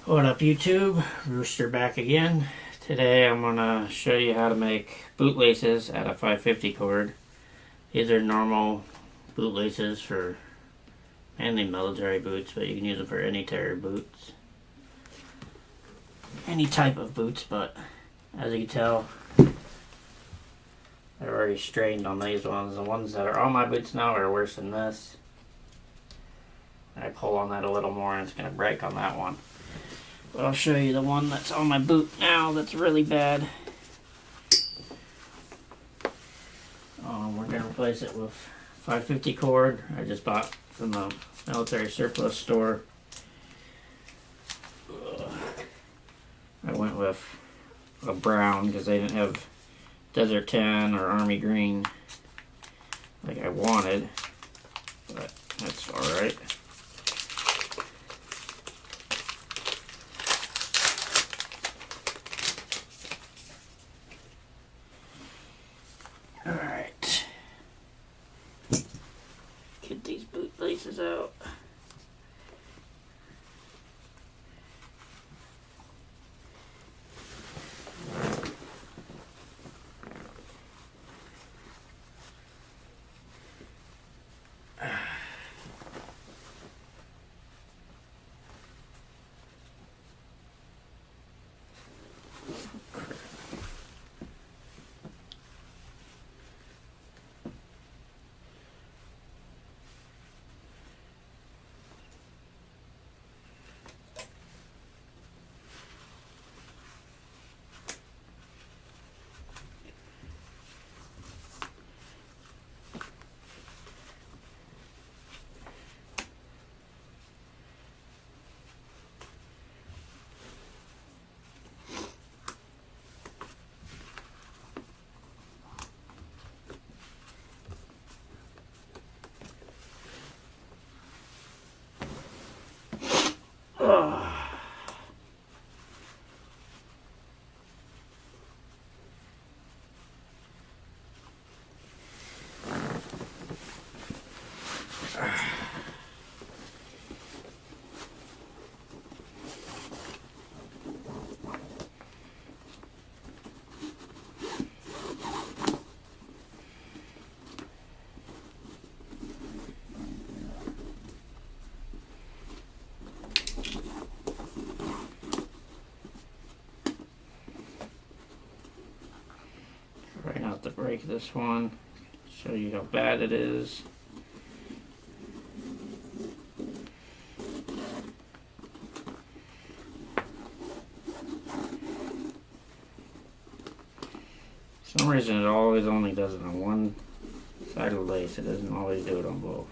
What up YouTube? Rooster back again. Today I'm going to show you how to make boot laces out of 550 cord. These are normal boot laces for mainly military boots, but you can use them for any terror boots. Any type of boots, but as you can tell, they're already strained on these ones. The ones that are on my boots now are worse than this. I pull on that a little more and it's going to break on that one. But I'll show you the one that's on my boot now that's really bad. We're going to replace it with 550 cord. I just bought from the military surplus store. I went with a brown because they didn't have Desert Tan or Army Green like I wanted, but that's alright. Alright. Get these boot laces out. Try not to break this one. Show you how bad it is. For some reason it always only does it on one side of the lace. It doesn't always do it on both.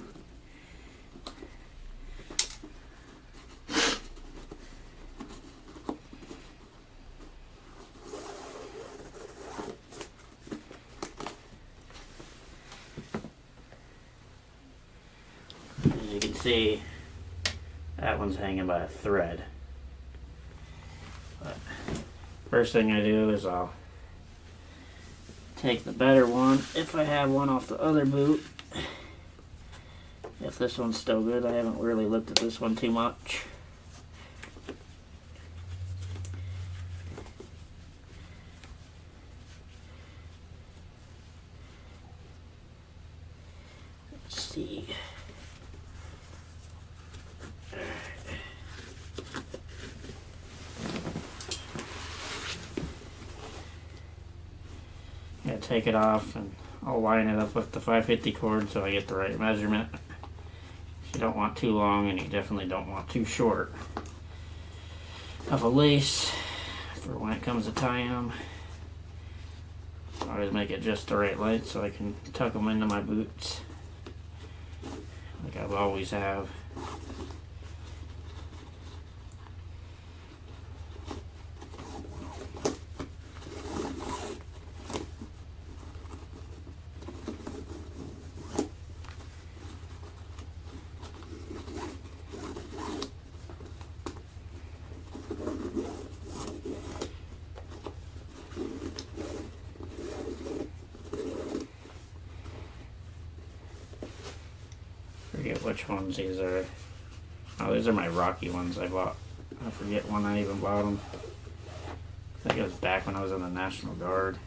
As you can see, that one's hanging by a thread. But first thing I do is I'll take the better one, if I have one off the other boot. If this one's still good, I haven't really looked at this one too much. Let's see. Yeah, take it off and I'll line it up with the 550 cord so I get the right measurement. You don't want too long and you definitely don't want too short of a lace for when it comes to tying them. I always make it just the right length so I can tuck them into my boots like I always have. Forget which ones these are. Oh, these are my Rocky ones I bought I forget when I even bought them. I think it was back when I was in the National Guard.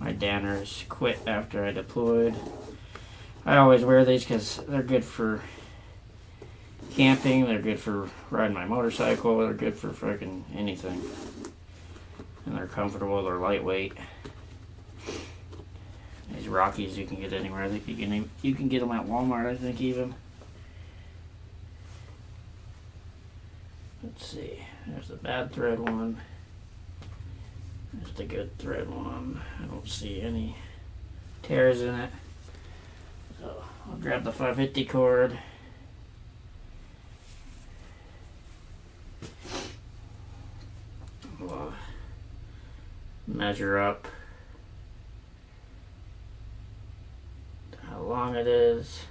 My Danners quit after I deployed. I always wear these because they're good for camping, they're good for riding my motorcycle, they're good for freaking anything. And they're comfortable, they're lightweight. These Rockies you can get anywhere. I think you can get them at Walmart, I think even. Let's see, there's the bad thread one. There's the good thread one. I don't see any tears in it. So I'll grab the 550 cord. We'll measure up how long it is.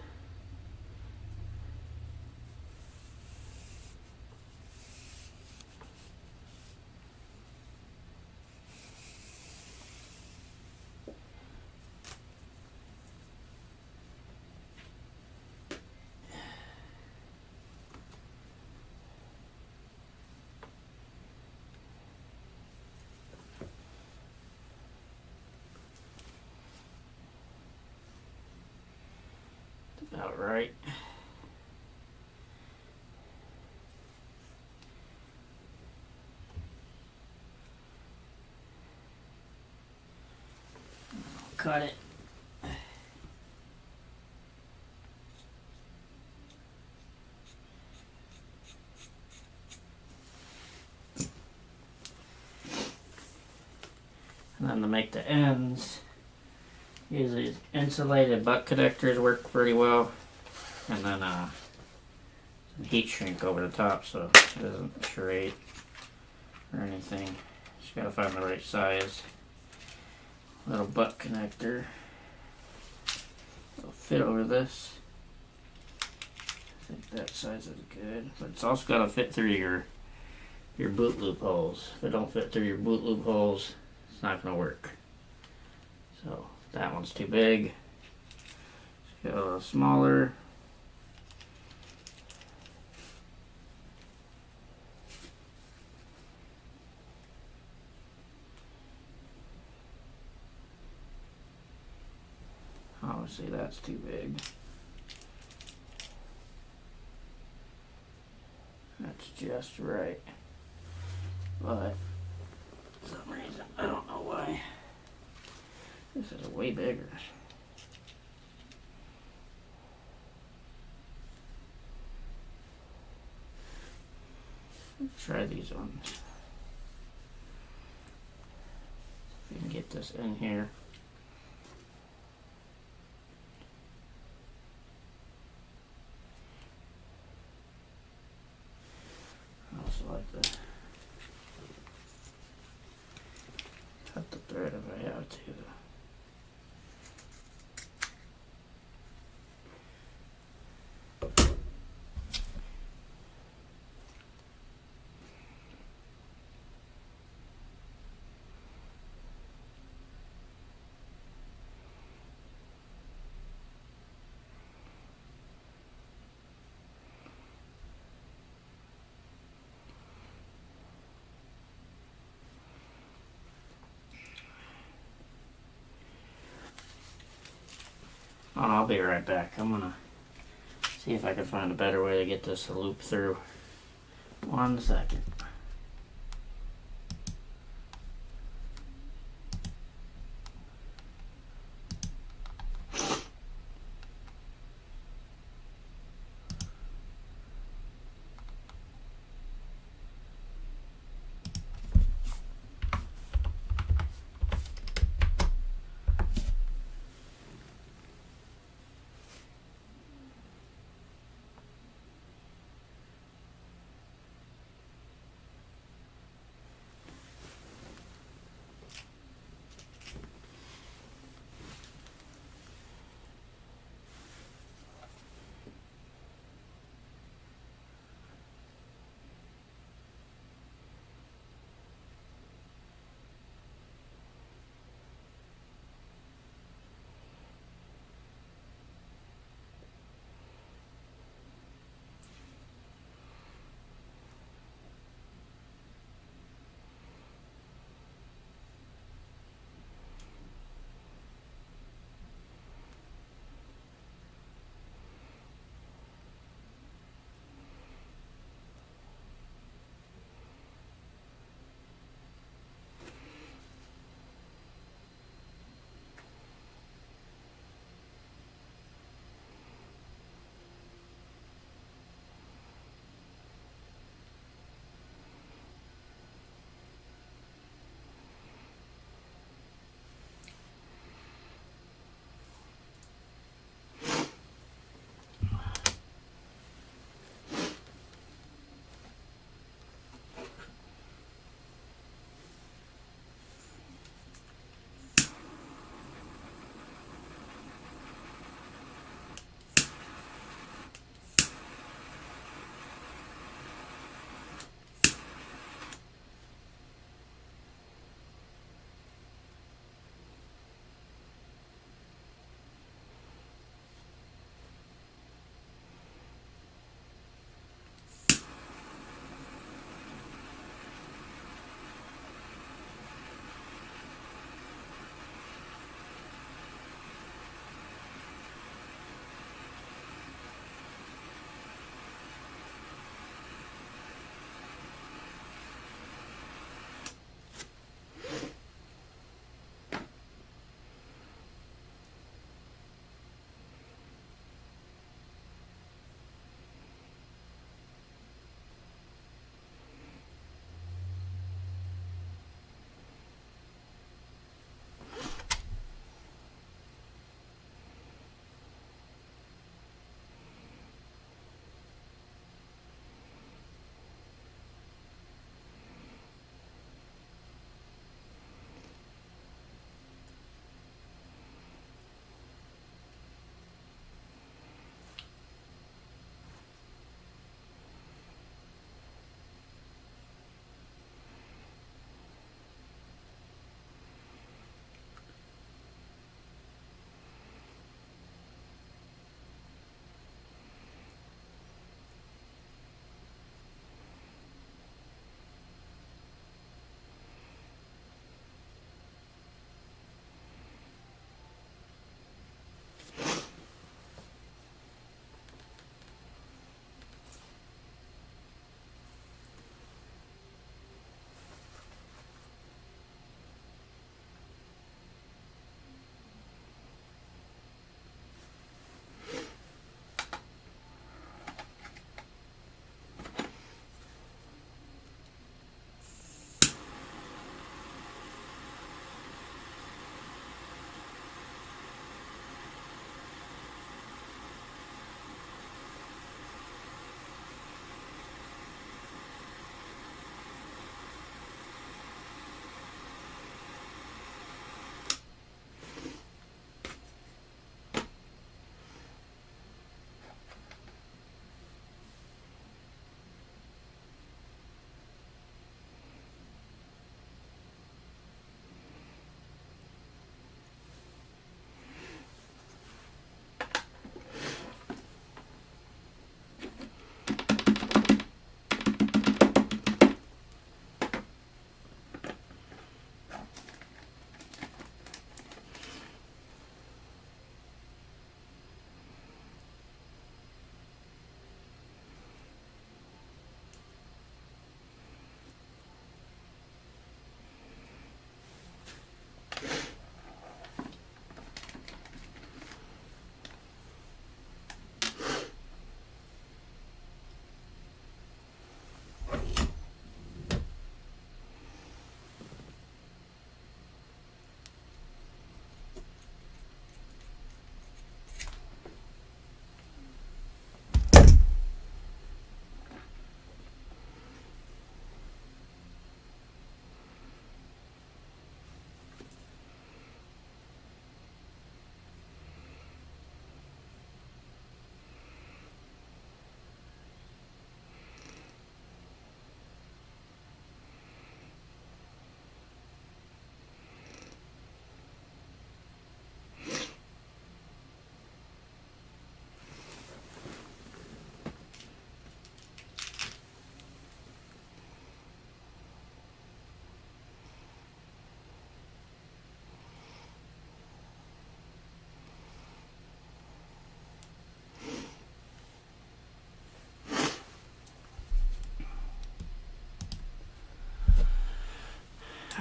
About right. Cut it. And then to make the ends, use these insulated butt connectors, work pretty well. And then some heat shrink over the top so it doesn't serrate or anything. Just gotta find the right size. Little butt connector. It'll fit over this. I think that size is good. But it's also gotta fit through your boot loop holes. If it don't fit through your boot loop holes, it's not gonna work. So that one's too big. Just go a little smaller. Obviously that's too big. That's just right. But for some reason, I don't know why, this is way bigger. Let's try these ones. If we can get this in here. I also like to cut the thread if I have to. Oh, I'll be right back. I'm gonna see if I can find a better way to get this to loop through. 1 second.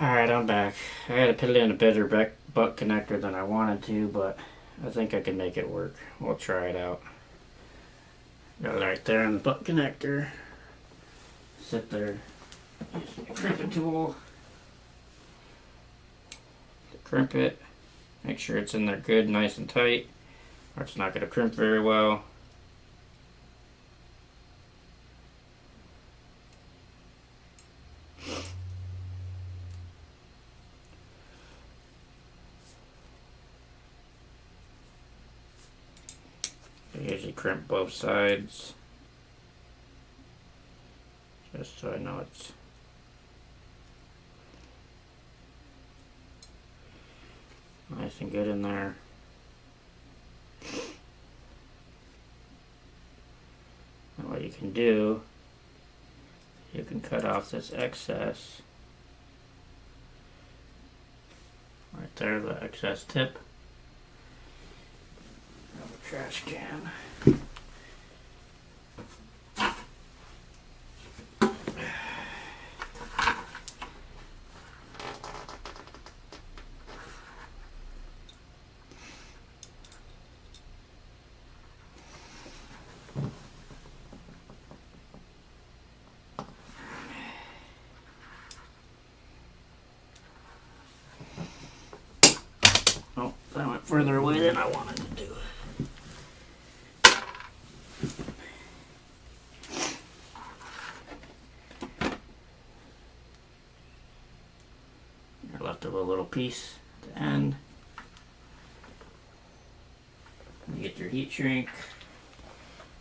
Alright, I'm back. I had to put it in a better butt connector than I wanted to, but I think I can make it work. We'll try it out. Got it right there in the butt connector. Sit there. Use the crimping tool to crimp it. Make sure it's in there good, nice and tight, or it's not going to crimp very well. I usually crimp both sides, just so I know it's nice and good in there. And what you can do, you can cut off this excess right there, the excess tip. Grab a trash can. Oh, that went further away than I wanted to do. You're left of a little piece at the end. You get your heat shrink.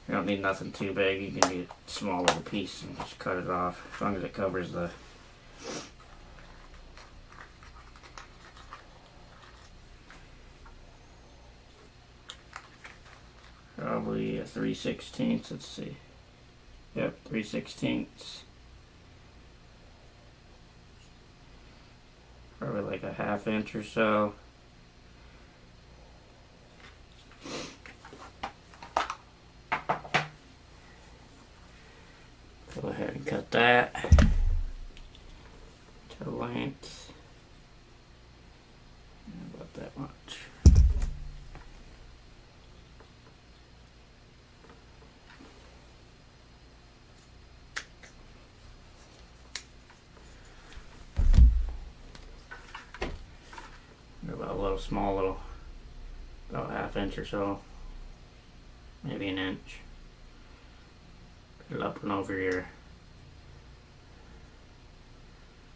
You don't need nothing too big. You can use a small little piece and just cut it off, as long as it covers the probably a 3/16. Let's see. Yep, 3/16. Probably like a 1/2 inch or so. Go ahead and cut that to length. About that much. About a little small little, about 1/2 inch or so, maybe an inch. Put it up and over your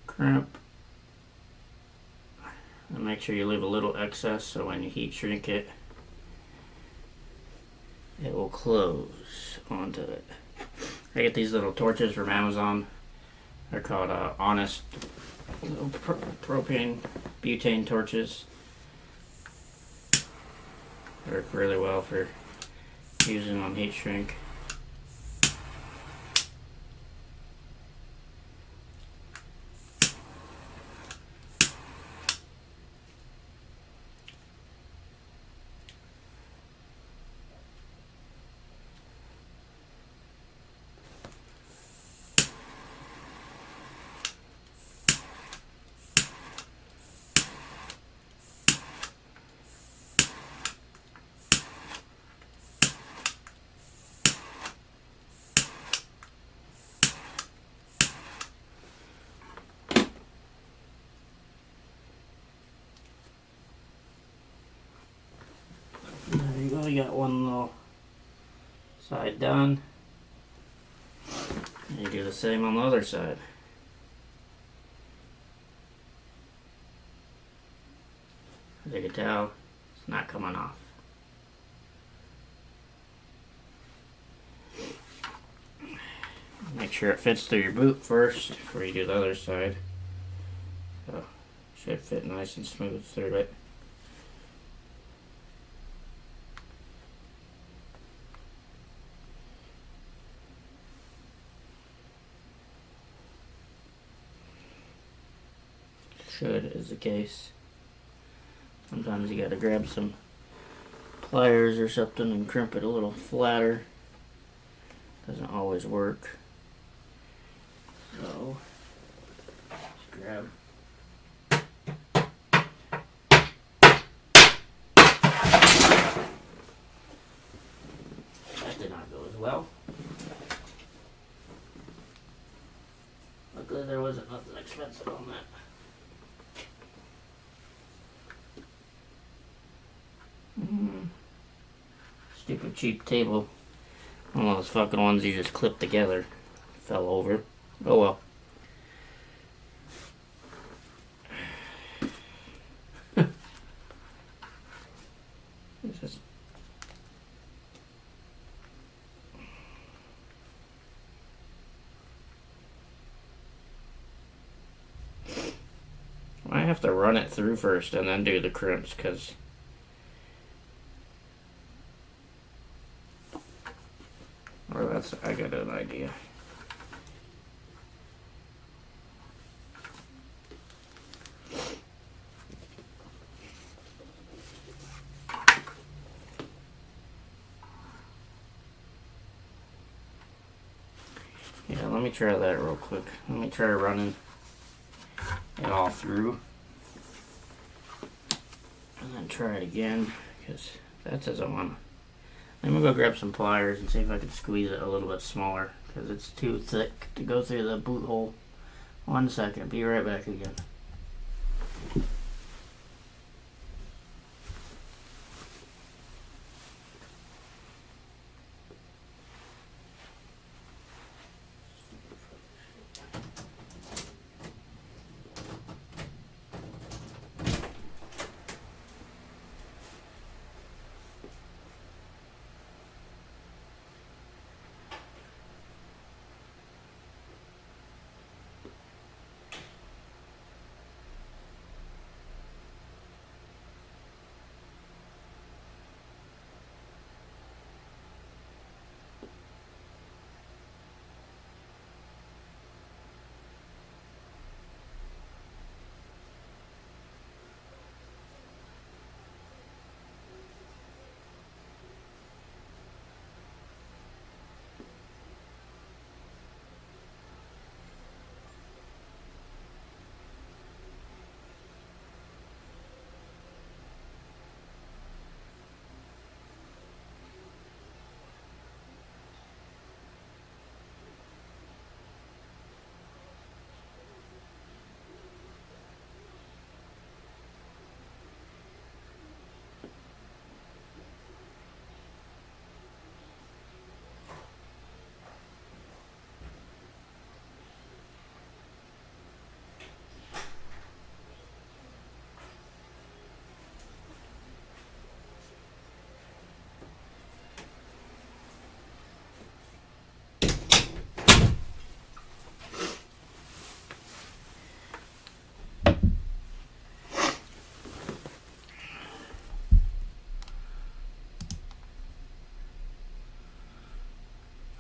crimp, and make sure you leave a little excess so when you heat shrink it, it will close onto it. I get these little torches from Amazon. They're called Honest little propane butane torches. Work really well for using on heat shrink. There you go, you got one little side done. And you do the same on the other side. As you can tell, it's not coming off. Make sure it fits through your boot first before you do the other side. So it should fit nice and smooth through it. Should is the case. Sometimes you gotta grab some pliers or something and crimp it a little flatter. Doesn't always work. So just grab did not go as well. Luckily there wasn't nothing expensive on that. Stupid cheap table. One of those fucking ones you just clip together. Fell over. Oh well. Just I have to run it through first and then do the crimps, because I got an idea. Yeah, let me try that real quick. Let me try running it all through. And then try it again, because that doesn't want to. I'm going to go grab some pliers and see if I can squeeze it a little bit smaller, because it's too thick to go through the boot hole. 1 second, be right back again.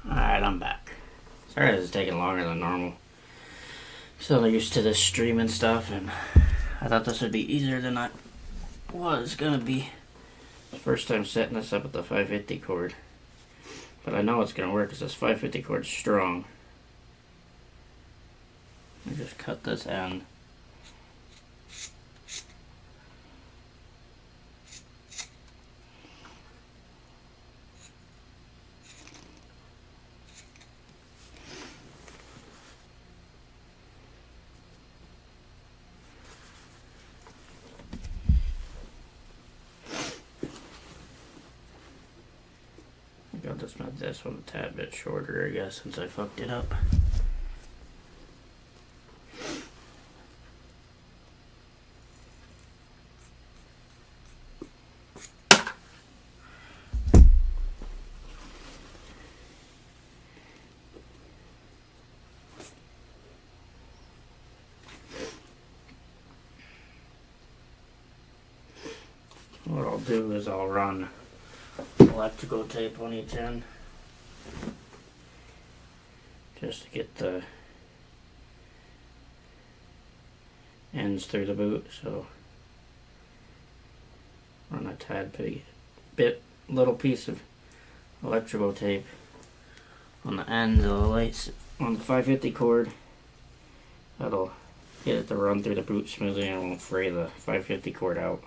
Alright, I'm back. Sorry this is taking longer than normal. Still used to this streaming stuff, and I thought this would be easier than I was gonna be. First time setting this up with the 550 cord. But I know it's gonna work because this 550 cord's strong. I just cut this end. I'll just make this one a tad bit shorter, I guess, since I fucked it up. What I'll do is I'll run electrical tape on each end just to get the ends through the boot. So run a tad little piece of electrical tape on the ends of the lights on the 550 cord. That'll get it to run through the boot smoothly and won't fray the 550 cord out.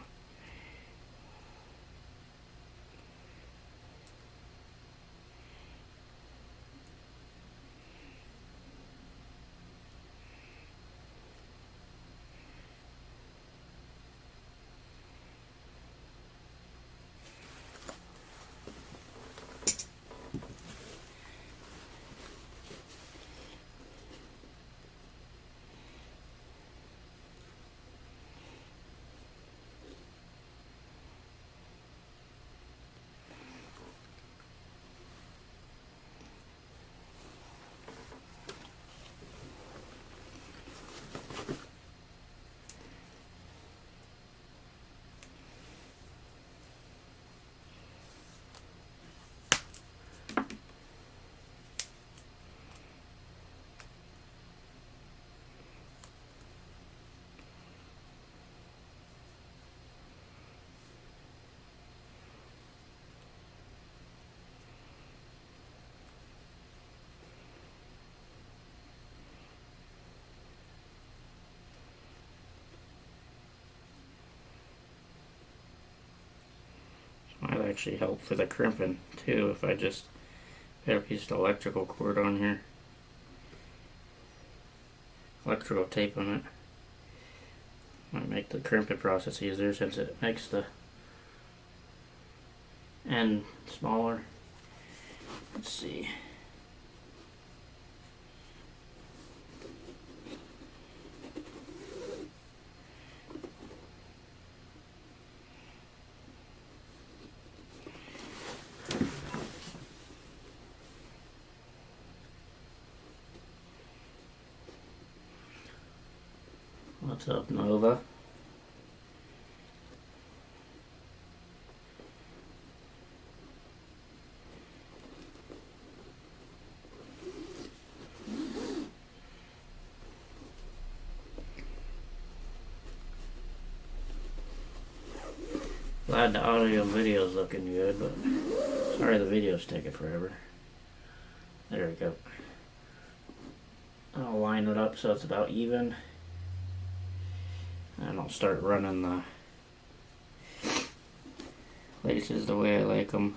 actually help for the crimping too if I just put a piece of electrical cord on here. Electrical tape on it. Might make the crimping process easier since it makes the end smaller. Let's see. What's up, Nova? Glad the audio and video is looking good, but sorry the video's taking forever. There we go. I'll line it up so it's about even. And I'll start running the laces the way I like them.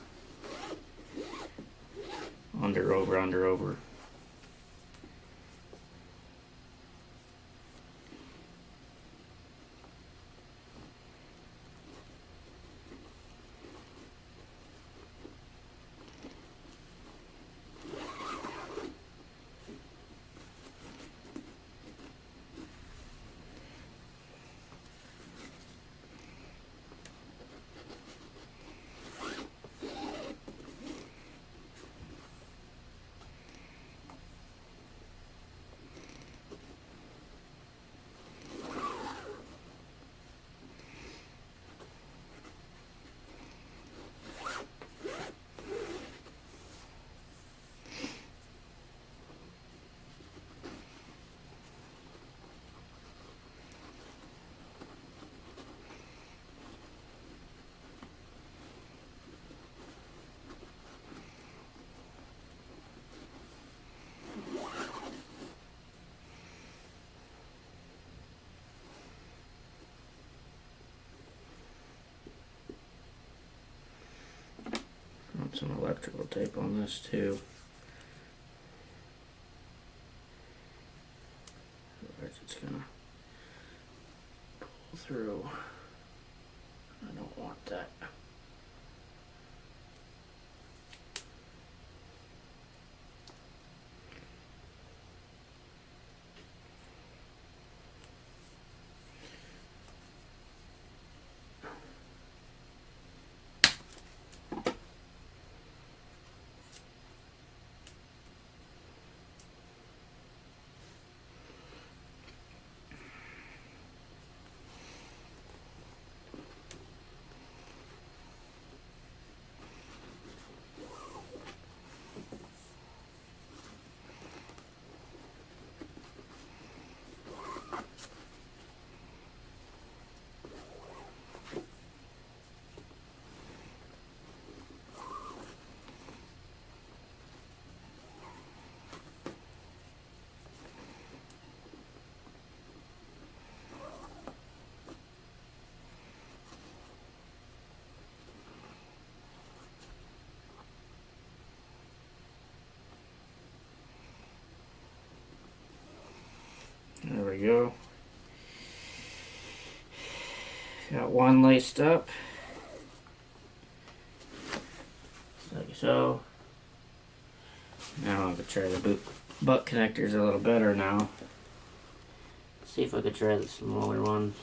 Under, over, under, over. Some electrical tape on this too. Otherwise it's gonna pull through. I don't want that. There we go. Got one laced up. Like so. Now I'm gonna try the butt connectors a little better now. See if I could try the smaller ones.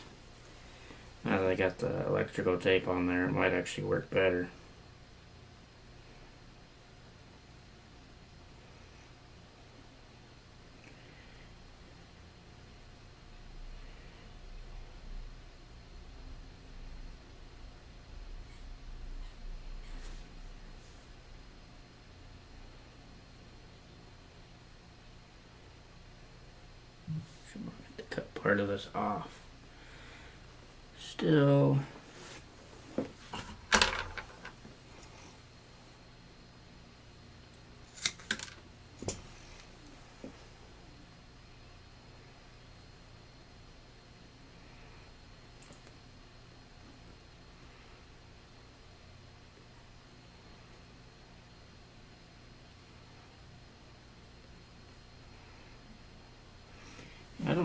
Now that I got the electrical tape on there, it might actually work better. To cut part of this off. Still.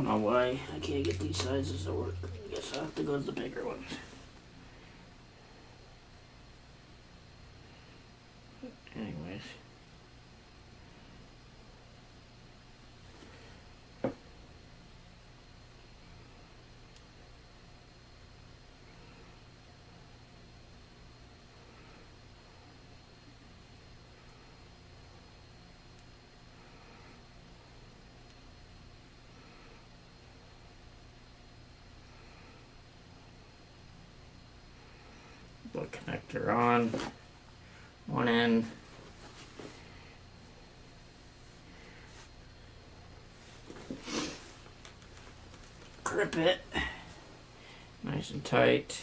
don't know why I can't get these sizes to work. I guess I'll have to go to the bigger ones. Anyways. Put connector on one end. Grip it nice and tight.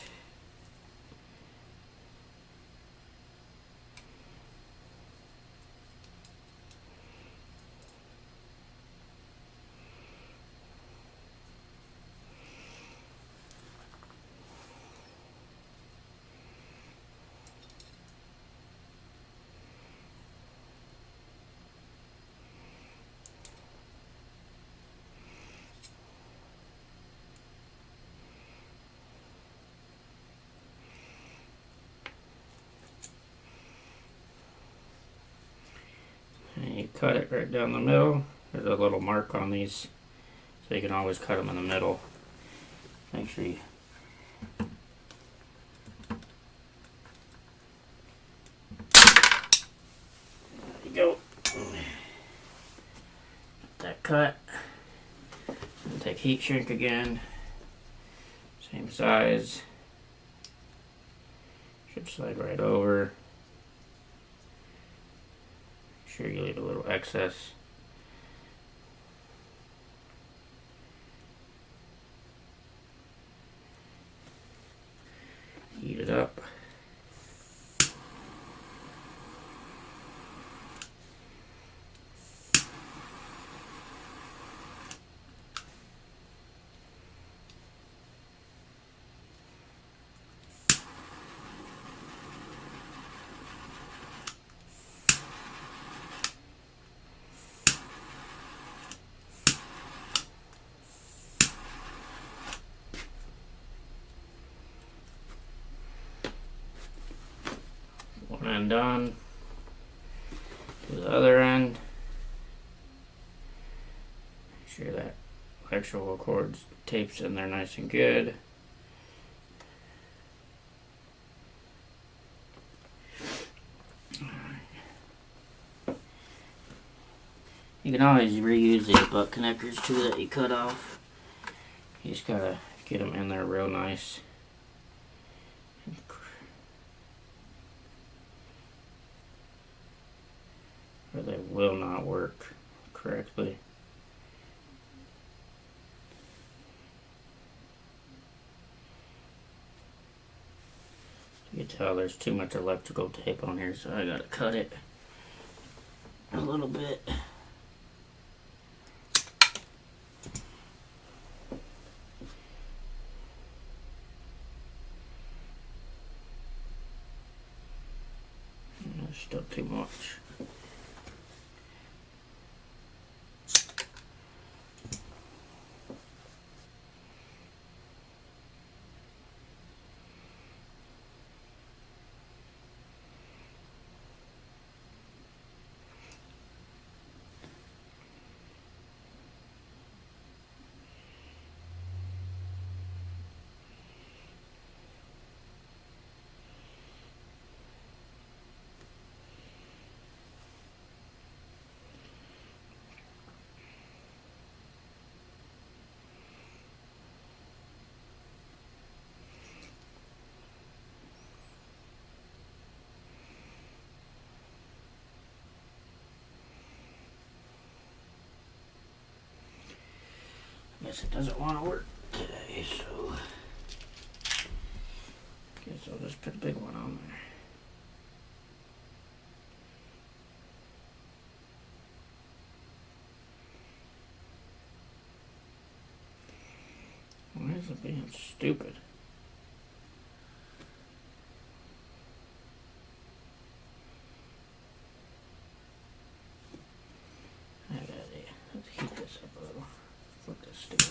And you cut it right down the middle. There's a little mark on these, so you can always cut them in the middle. Make sure you there you go. That cut. And take heat shrink again. Same size. Should slide right over. Sure you leave a little excess. Heat it up. One end done. To the other end. Make sure that electrical cord tapes in there nice and good. You can always reuse these butt connectors too that you cut off. You just gotta get them in there real nice. Or they will not work correctly. You can tell there's too much electrical tape on here, so I gotta cut it a little bit. There's still too much. Guess it doesn't want to work today, so guess I'll just put a big one on there. Why is it being stupid? I got it. Let's heat this up a little. Flip this Stupid.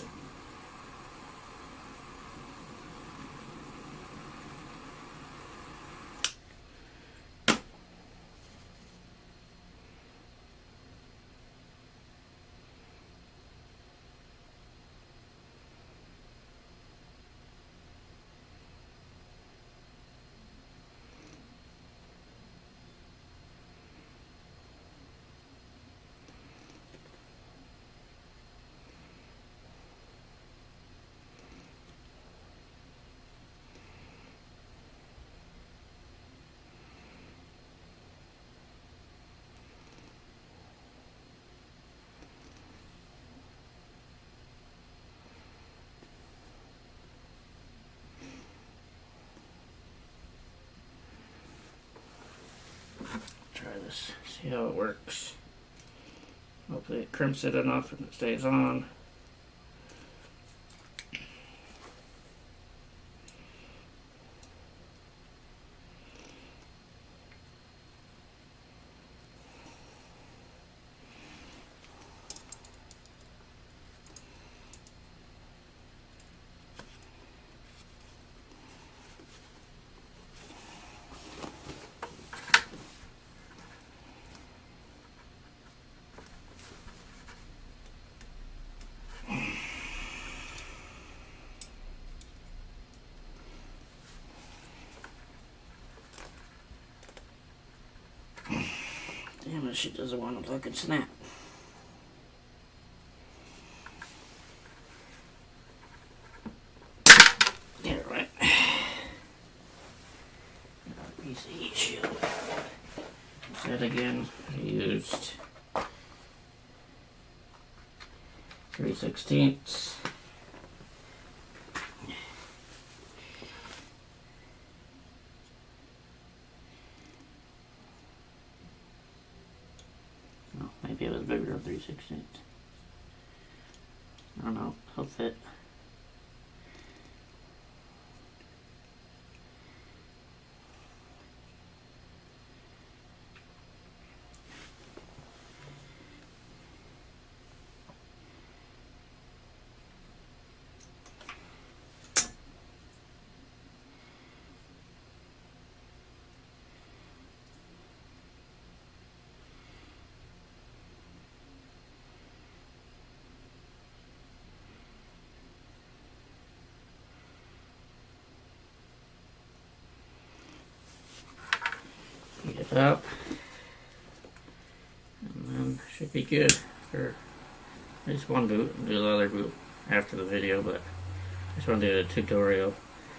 Try this, see how it works. Hopefully it crimps it enough and it stays on. Damn it, she doesn't want to fucking snap. Get it right. Piece of heat shield. Set again. Used 3/16. Maybe it was bigger than 3/16. I don't know. It'll fit. Heat it up, and then should be good for at least one boot. I'll do the other boot after the video, but I just want to do a tutorial.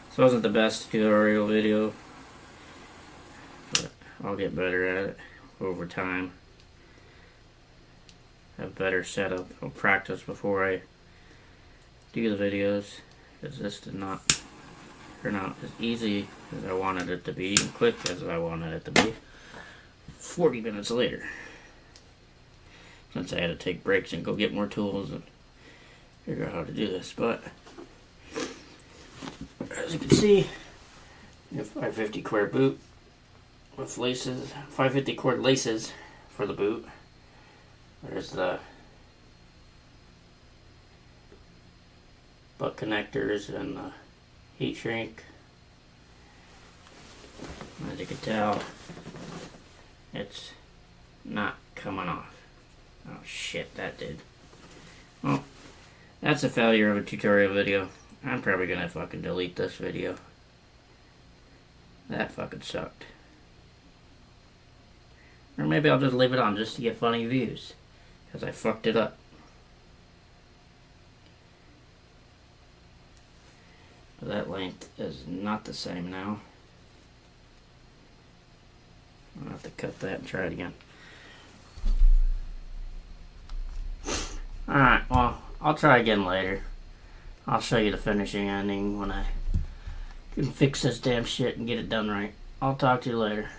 This wasn't the best tutorial video, but I'll get better at it over time. Have better setup. I'll practice before I do the videos, because this did not turn out as easy as I wanted it to be and quick as I wanted it to be 40 minutes later, since I had to take breaks and go get more tools and figure out how to do this. But as you can see, a 550 cord boot with laces, 550 cord laces for the boot. There's the butt connectors and the heat shrink. As you can tell, it's not coming off. Oh shit, that did. Well, that's a failure of a tutorial video. I'm probably gonna fucking delete this video. That fucking sucked. Or maybe I'll just leave it on just to get funny views, because I fucked it up. But that length is not the same now. I'll have to cut that and try it again. Alright, well, I'll try again later. I'll show you the finishing ending when I can fix this damn shit and get it done right. I'll talk to you later.